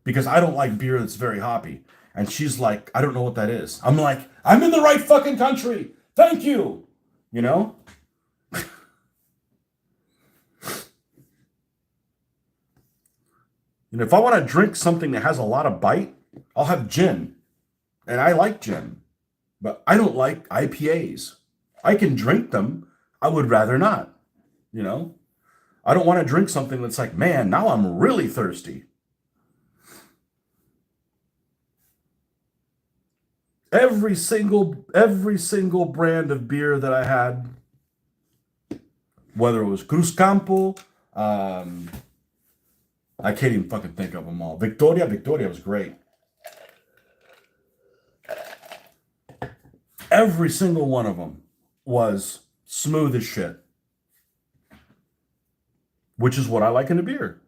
Because I don't like beer that's very hoppy. And she's like, "I don't know what that is." I'm like, "I'm in the right fucking country. Thank you." You know? You know, if I want to drink something that has a lot of bite, I'll have gin. And I like gin, but I don't like IPAs. I can drink them. I would rather not, you know? I don't want to drink something that's like, man, now I'm really thirsty. Every single brand of beer that I had, whether it was Cruzcampo, um, I can't even fucking think of them all. Victoria was great. Every single one of them was smooth as shit, which is what I like in a beer.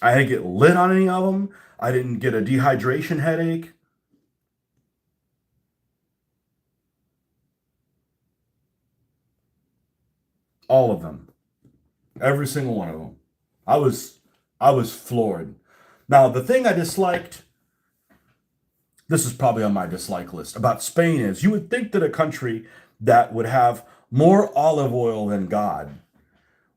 I didn't get lit on any of them. I didn't get a dehydration headache. All of them. Every single one of them. I was I was floored. Now, the thing I disliked, this is probably on my dislike list, about Spain is you would think that a country that would have more olive oil than God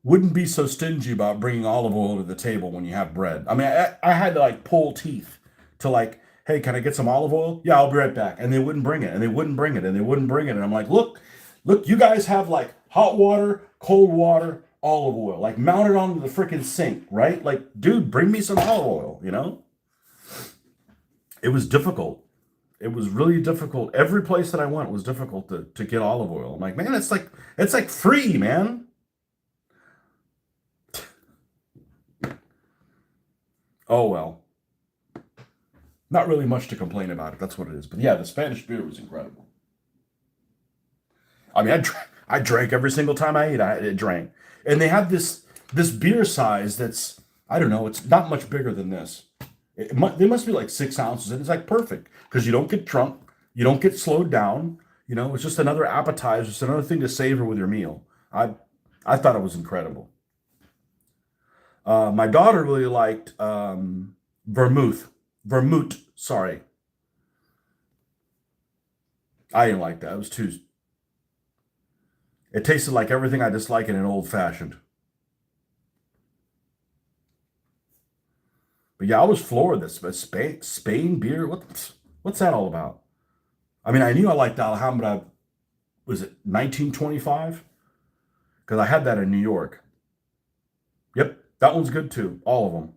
wouldn't be so stingy about bringing olive oil to the table when you have bread. I mean, I had to like pull teeth to like, hey, can I get some olive oil? Yeah, I'll be right back. And they wouldn't bring it, and they wouldn't bring it, and they wouldn't bring it. And I'm like, look, you guys have like hot water, cold water, olive oil, like mounted onto the freaking sink, right? Like, dude, bring me some olive oil, you know? It was difficult. It was really difficult. Every place that I went was difficult to get olive oil. I'm like, man, it's like free, man. Oh well. Not really much to complain about it. That's what it is. But yeah, the Spanish beer was incredible. I mean, I drank every single time I ate. I drank, and they have this beer size that's, I don't know. It's not much bigger than this. They must be like 6 ounces, and it's like perfect because you don't get drunk, you don't get slowed down. You know, it's just another appetizer, just another thing to savor with your meal. I thought it was incredible. My daughter really liked vermouth. Vermouth. Sorry, I didn't like that. It was too. It tasted like everything I dislike in an old fashioned. But yeah, I was floored. This Spain beer. What's that all about? I mean, I knew I liked Alhambra. Was it 1925? Because I had that in New York. Yep, that one's good too. All of them.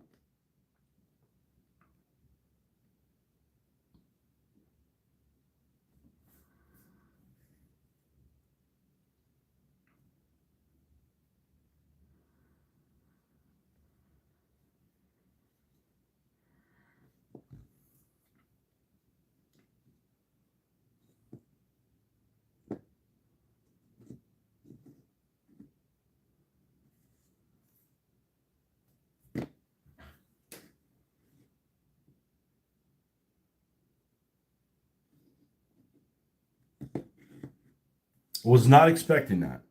Was not expecting that.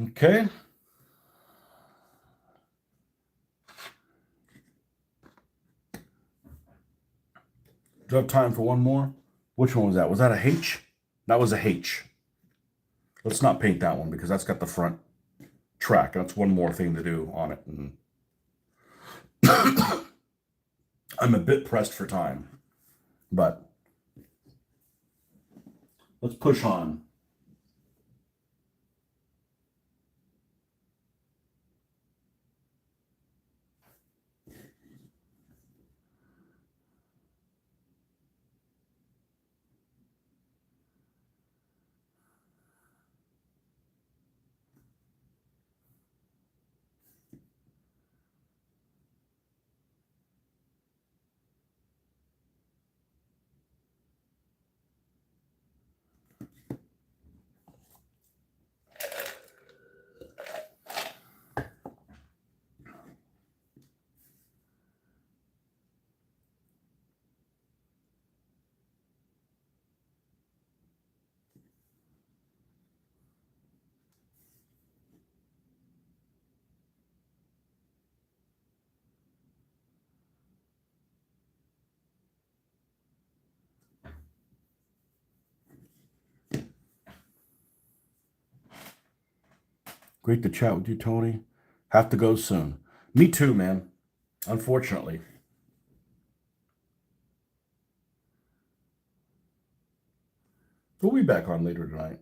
Okay. Do you have time for one more? Which one was that? Was that a H? That was a H. Let's not paint that one because that's got the front track. That's one more thing to do on it. And I'm a bit pressed for time, but let's push on. Great to chat with you, Tony. Have to go soon. Me too, man. Unfortunately. We'll be back on later tonight.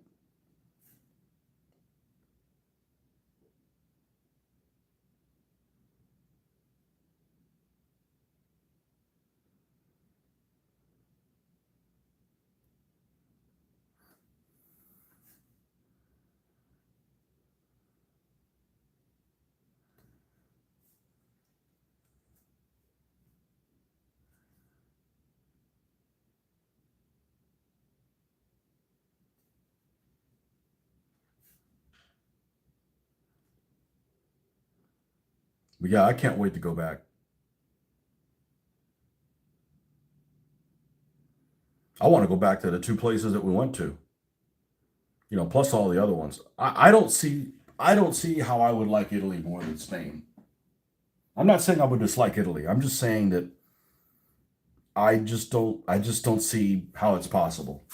But yeah, I can't wait to go back. I want to go back to the two places that we went to. Plus all the other ones. I don't see how I would like Italy more than Spain. I'm not saying I would dislike Italy. I'm just saying that I just don't see how it's possible.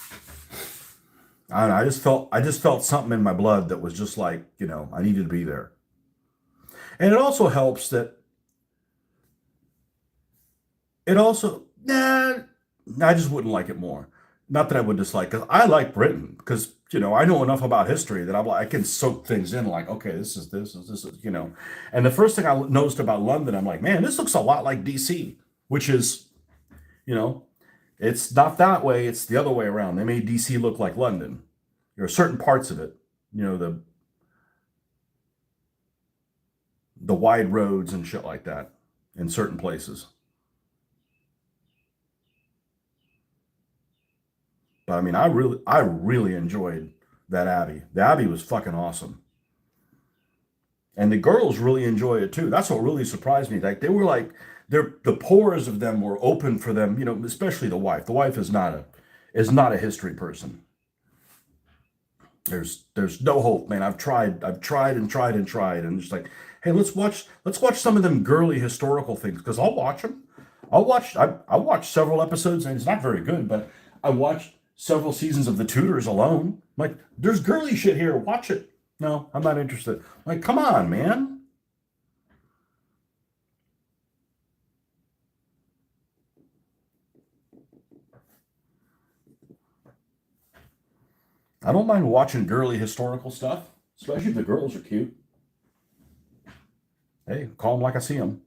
I don't know, I just felt something in my blood that was just like, I needed to be there. And it also helps that it also nah, I just wouldn't like it more. Not that I would dislike, because I like Britain, because I know enough about history that I can soak things in. Like, okay, this is. And the first thing I noticed about London, I'm like, man, this looks a lot like DC, which is you know it's not that way. It's the other way around. They made DC look like London. There are certain parts of it, the wide roads and shit like that in certain places. But I mean, I really enjoyed that Abbey. The Abbey was fucking awesome, and the girls really enjoy it too. That's what really surprised me. Like they were like, the pores of them were open for them. Especially the wife. The wife is not a history person. There's no hope, man. I've tried and tried and tried, and just like, hey, let's watch some of them girly historical things because I'll watch them. I watched several episodes, and it's not very good, but I watched several seasons of The Tudors alone. Like, there's girly shit here. Watch it. No, I'm not interested. Like, come on, man. I don't mind watching girly historical stuff, especially if the girls are cute. Hey, call them like I see them.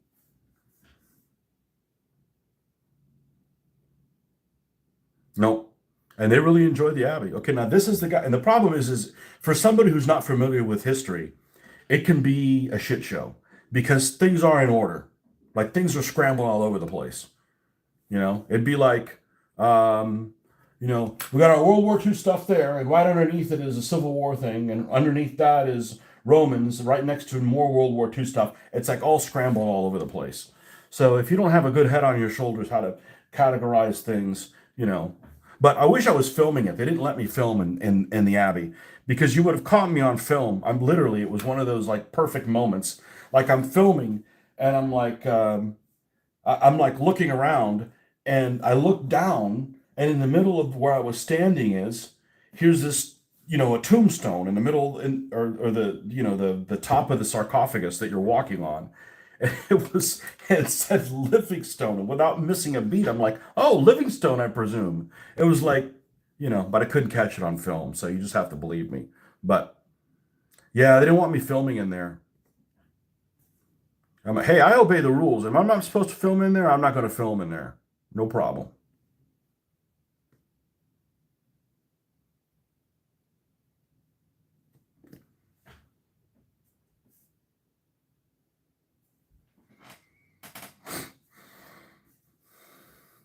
No, and they really enjoy the Abbey. Okay, now this is the guy, and the problem is for somebody who's not familiar with history, it can be a shit show because things are in order. Like things are scrambled all over the place. It'd be like, we got our World War II stuff there, and right underneath it is a Civil War thing, and underneath that is Romans, right next to more World War II stuff. It's like all scrambled all over the place. So if you don't have a good head on your shoulders how to categorize things, but I wish I was filming it. They didn't let me film in the Abbey because you would have caught me on film. It was one of those like perfect moments. Like I'm filming and I'm like looking around and I look down and in the middle of where I was standing here's this, a tombstone in the middle or the top of the sarcophagus that you're walking on. And it said Livingstone, and without missing a beat, I'm like, oh, Livingstone, I presume. It was like, but I couldn't catch it on film, so you just have to believe me. But yeah, they didn't want me filming in there. I'm like, hey, I obey the rules. If I'm not supposed to film in there, I'm not going to film in there. No problem.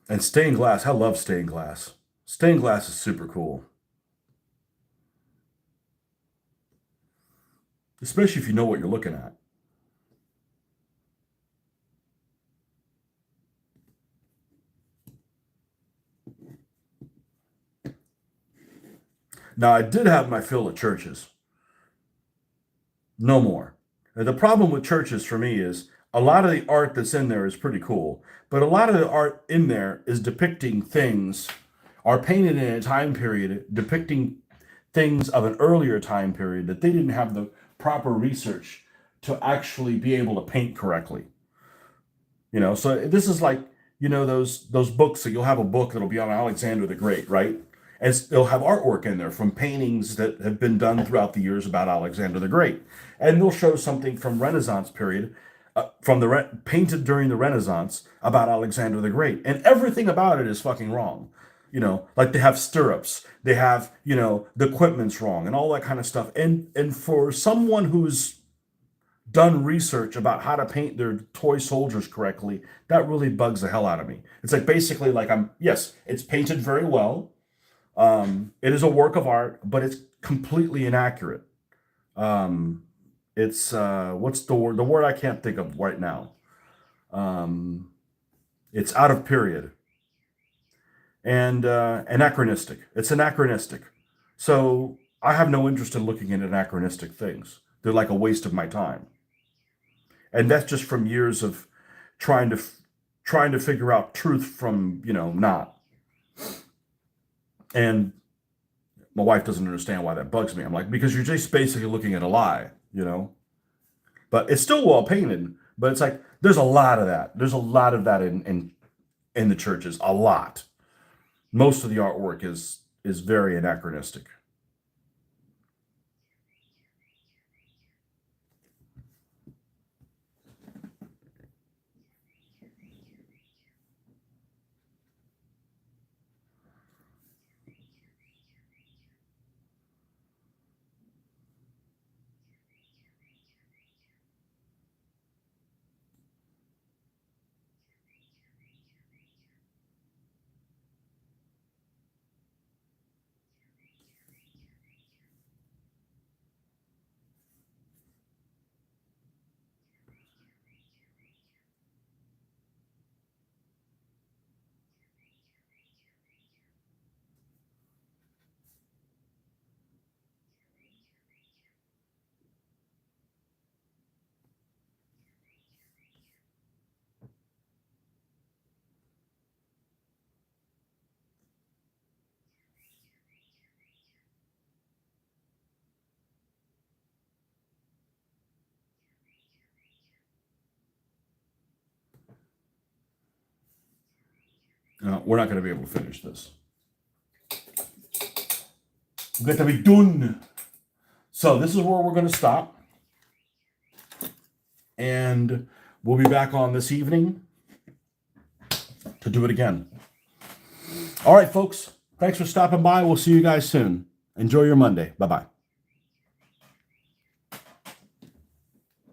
And stained glass, I love stained glass. Stained glass is super cool, especially if you know what you're looking at. Now, I did have my fill of churches. No more. The problem with churches for me is a lot of the art that's in there is pretty cool, but a lot of the art in there is depicting things, are painted in a time period depicting things of an earlier time period that they didn't have the proper research to actually be able to paint correctly. You know, so this is like, you know, those books that you'll have a book that'll be on Alexander the Great, right? And they'll have artwork in there from paintings that have been done throughout the years about Alexander the Great. And they'll show something from Renaissance period, from the painted during the Renaissance about Alexander the Great. And everything about it is fucking wrong. You know, like they have stirrups, they have, you know, the equipment's wrong and all that kind of stuff. And for someone who's done research about how to paint their toy soldiers correctly, that really bugs the hell out of me. It's like basically like yes, it's painted very well. It is a work of art, but it's completely inaccurate. It's what's the word? The word I can't think of right now. It's out of period and anachronistic. It's anachronistic. So I have no interest in looking at anachronistic things. They're like a waste of my time. And that's just from years of trying to figure out truth from, you know, not. And my wife doesn't understand why that bugs me. I'm like, because you're just basically looking at a lie, you know. But it's still well painted. But it's like there's a lot of that. There's a lot of that in the churches. A lot. Most of the artwork is very anachronistic. We're not going to be able to finish this. We're going to be done. So this is where we're going to stop. And we'll be back on this evening to do it again. All right, folks. Thanks for stopping by. We'll see you guys soon. Enjoy your Monday. Bye-bye.